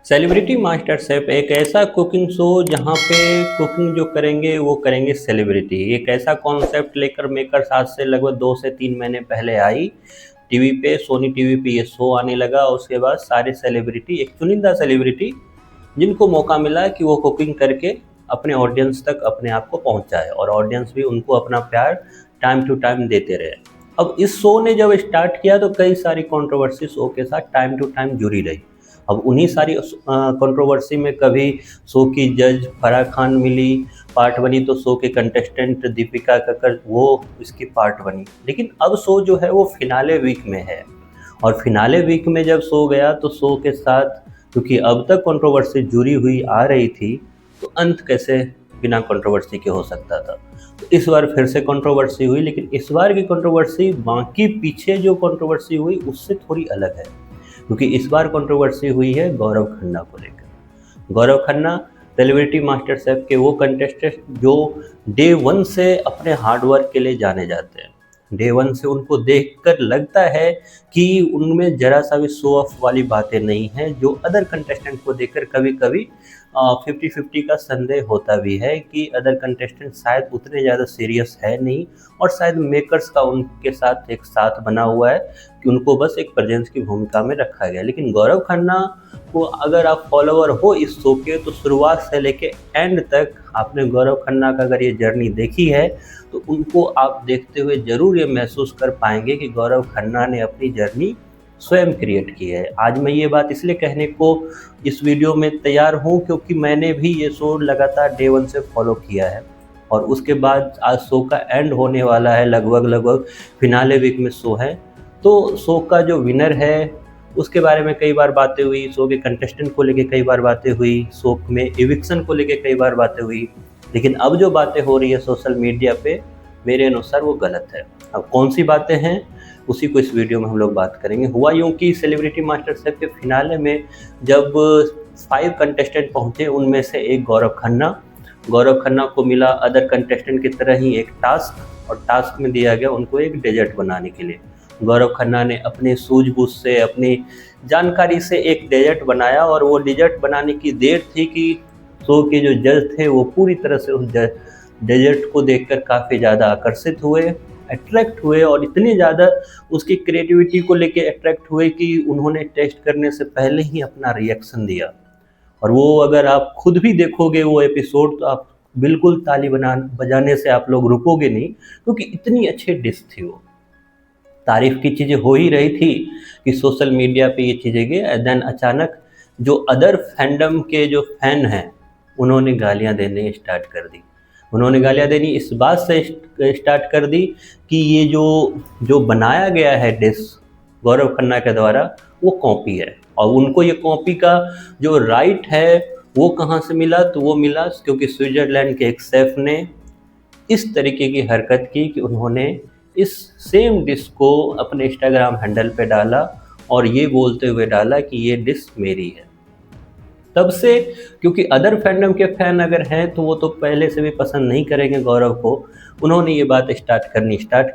Celebrity master chef एक ऐसा cooking show जहाँ पे कुकिंग जो करेंगे वो करेंगे सेलिब्रिटी। एक ऐसा कॉन्सेप्ट लेकर मेकर्स आज से लगभग 2 से 3 महीने पहले आई टीवी पे, सोनी टीवी पे ये शो आने लगा। उसके बाद सारे सेलिब्रिटी, एक चुनिंदा सेलिब्रिटी जिनको मौका मिला कि वो कुकिंग करके अपने ऑडियंस तक अपने आप को पहुँचाए और ऑडियंस भी उनको अपना प्यार टाइम टू टाइम देते रहे। अब इस शो ने जब स्टार्ट किया तो कई सारी कंट्रोवर्सी शो के साथ टाइम टू टाइम जुड़ी रही। अब उन्हीं सारी कंट्रोवर्सी में कभी शो की जज फराह खान मिली, पार्ट बनी तो शो के कंटेस्टेंट दीपिका कक्कर वो इसकी पार्ट बनी। लेकिन अब शो जो है वो फिनाले वीक में है और फिनाले वीक में जब शो गया तो शो के साथ, क्योंकि अब तक कंट्रोवर्सी जुड़ी हुई आ रही थी, तो अंत कैसे बिना कंट्रोवर्सी के हो सकता था। तो इस बार फिर से कंट्रोवर्सी हुई, लेकिन इस बार की कंट्रोवर्सी बाकी पीछे जो कंट्रोवर्सी हुई उससे थोड़ी अलग है, क्योंकि इस बार कंट्रोवर्सी हुई है गौरव खन्ना को लेकर। Gaurav Khanna celebrity master chef के वो कंटेस्टेंट जो डे 1 से अपने हार्डवर्क के लिए जाने जाते हैं। डे 1 से उनको देखकर लगता है कि उनमें ज़रा सा भी शो ऑफ वाली बातें नहीं हैं, जो अदर कंटेस्टेंट को देखकर कभी कभी 50-50 का संदेह होता भी है कि अदर कंटेस्टेंट शायद उतने ज़्यादा सीरियस है नहीं, और शायद मेकर्स का उनके साथ एक साथ बना हुआ है कि उनको बस एक प्रेजेंस की भूमिका में रखा गया। लेकिन गौरव खन्ना को अगर आप फॉलोअर हो इस शो के, तो शुरुआत से लेके एंड तक आपने गौरव खन्ना का अगर ये जर्नी देखी है तो उनको आप देखते हुए ज़रूर ये महसूस कर पाएंगे कि गौरव खन्ना ने अपनी जर्नी स्वयं क्रिएट की है। आज मैं ये बात इसलिए कहने को इस वीडियो में तैयार हूँ क्योंकि मैंने भी ये शो लगातार डे 1 से फॉलो किया है और उसके बाद आज शो का एंड होने वाला है, लगभग फिनाले वीक में शो है। तो शो का जो विनर है उसके बारे में कई बार बातें हुई, शो के कंटेस्टेंट को लेके कई बार बातें हुई, शो में एविक्शन को लेके कई बार बातें हुई। लेकिन अब जो बातें हो रही है सोशल मीडिया पे, मेरे अनुसार वो गलत है। अब कौन सी बातें हैं उसी को इस वीडियो में हम लोग बात करेंगे। हुआ यूँ कि सेलिब्रिटी मास्टर शेफ के फिनाले में जब 5 कंटेस्टेंट पहुँचे, उनमें से एक गौरव खन्ना को मिला अदर कंटेस्टेंट की तरह ही एक टास्क, और टास्क में दिया गया उनको एक डेजर्ट बनाने के लिए। गौरव खन्ना ने अपने सूझबूझ से, अपनी जानकारी से एक डेजर्ट बनाया और वो डेजर्ट बनाने की देर थी कि शो के जो जज थे वो पूरी तरह से उस डेजर्ट को देखकर काफ़ी ज़्यादा आकर्षित हुए, अट्रैक्ट हुए, और इतने ज़्यादा उसकी क्रिएटिविटी को लेके अट्रैक्ट हुए कि उन्होंने टेस्ट करने से पहले ही अपना रिएक्शन दिया। और वो अगर आप खुद भी देखोगे वो एपिसोड तो आप बिल्कुल ताली बजाने से आप लोग रुकोगे नहीं, क्योंकि इतनी अच्छी डिश थी वो। तारीफ़ की चीज़ें हो ही रही थी कि सोशल मीडिया पे ये चीज़ें गई, देन अचानक जो अदर फैंडम के जो फ़ैन हैं उन्होंने गालियाँ देने स्टार्ट कर दी। उन्होंने गालियाँ देनी इस बात से स्टार्ट कर दी कि ये जो बनाया गया है डिश गौरव खन्ना के द्वारा वो कॉपी है, और उनको ये कॉपी का जो राइट है वो कहाँ से मिला, तो वो मिला क्योंकि स्विट्ज़रलैंड के एक शेफ़ ने इस तरीके की हरकत की कि उन्होंने इस सेम डिश को अपने इंस्टाग्राम हैंडल पे डाला और ये बोलते हुए डाला कि ये डिश मेरी है। तब से, क्योंकि अदर फैंडम के फ़ैन अगर हैं तो वो तो पहले से भी पसंद नहीं करेंगे गौरव को, उन्होंने ये बात स्टार्ट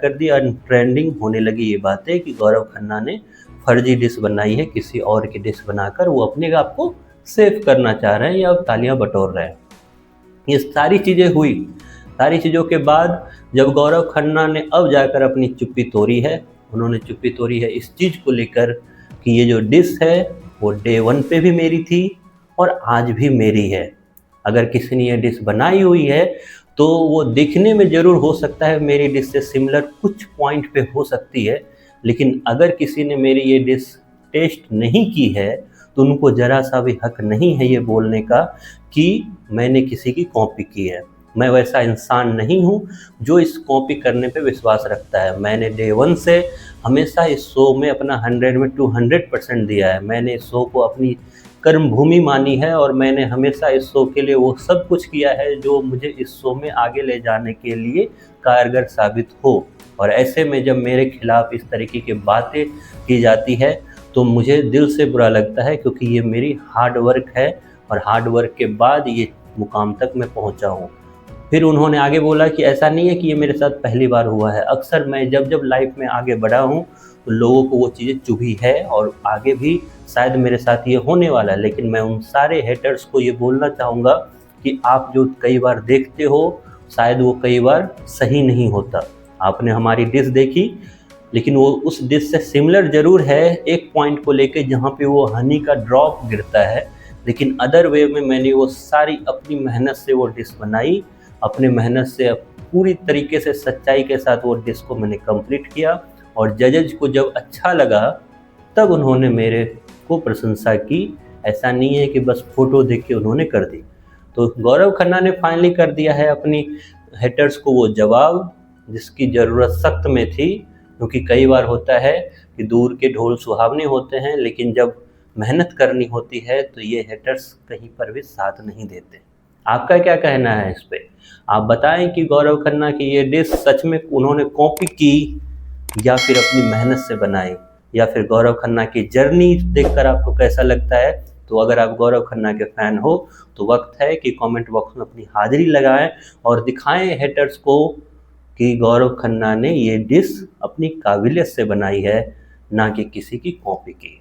कर दी और ट्रेंडिंग होने लगी ये बातें कि गौरव खन्ना ने फर्जी डिश बनाई है, किसी और की डिश बनाकर वो अपने आप को सेव करना चाह रहे हैं या तालियां बटोर रहे हैं। ये सारी चीज़ें हुई। सारी चीज़ों के बाद जब गौरव खन्ना ने अब जाकर अपनी चुप्पी तोड़ी है, उन्होंने चुप्पी तोड़ी है इस चीज़ को लेकर कि ये जो डिश है वो डे 1 पे भी मेरी थी और आज भी मेरी है। अगर किसी ने ये डिश बनाई हुई है तो वो दिखने में ज़रूर हो सकता है मेरी डिश से सिमिलर कुछ पॉइंट पे हो सकती है, लेकिन अगर किसी ने मेरी ये डिश टेस्ट नहीं की है तो उनको ज़रा सा भी हक नहीं है ये बोलने का कि मैंने किसी की कॉपी की है। मैं वैसा इंसान नहीं हूँ जो इस कॉपी करने पे विश्वास रखता है। मैंने डे 1 से हमेशा इस शो में अपना 100 में 200% दिया है। मैंने इस शो को अपनी कर्म भूमि मानी है और मैंने हमेशा इस शो के लिए वो सब कुछ किया है जो मुझे इस शो में आगे ले जाने के लिए कारगर साबित हो। और ऐसे में जब मेरे खिलाफ इस तरीके की बातें की जाती है तो मुझे दिल से बुरा लगता है, क्योंकि ये मेरी हार्ड वर्क है और हार्ड वर्क के बाद ये मुकाम तक मैं पहुंचा हूँ। फिर उन्होंने आगे बोला कि ऐसा नहीं है कि ये मेरे साथ पहली बार हुआ है, अक्सर मैं जब लाइफ में आगे बढ़ा हूँ लोगों को वो चीज़ें चुभी है और आगे भी शायद मेरे साथ ये होने वाला है। लेकिन मैं उन सारे हेटर्स को ये बोलना चाहूँगा कि आप जो कई बार देखते हो शायद वो कई बार सही नहीं होता। आपने हमारी डिश देखी, लेकिन वो उस डिश से सिमिलर ज़रूर है एक पॉइंट को लेके जहाँ पे वो हनी का ड्रॉप गिरता है, लेकिन अदर वे में मैंने वो सारी अपनी मेहनत से वो डिश बनाई, अपने मेहनत से पूरी तरीके से सच्चाई के साथ वो डिश को मैंने कंप्लीट किया और जजेज को जब अच्छा लगा तब उन्होंने मेरे को प्रशंसा की। ऐसा नहीं है कि बस फ़ोटो देख के उन्होंने कर दी। तो गौरव खन्ना ने फाइनली कर दिया है अपनी हेटर्स को वो जवाब जिसकी ज़रूरत सख्त में थी, क्योंकि कई बार होता है कि दूर के ढोल सुहावने होते हैं, लेकिन जब मेहनत करनी होती है तो ये हेटर्स कहीं पर भी साथ नहीं देते। आपका क्या कहना है इस पे? आप बताएं कि गौरव खन्ना की ये डिश सच में उन्होंने कॉपी की या फिर अपनी मेहनत से बनाई, या फिर गौरव खन्ना की जर्नी देखकर आपको कैसा लगता है? तो अगर आप गौरव खन्ना के फ़ैन हो तो वक्त है कि कमेंट बॉक्स में अपनी हाज़िरी लगाएं और दिखाएं हेटर्स को कि गौरव खन्ना ने ये डिश अपनी काबिलियत से बनाई है, ना कि किसी की कॉपी की।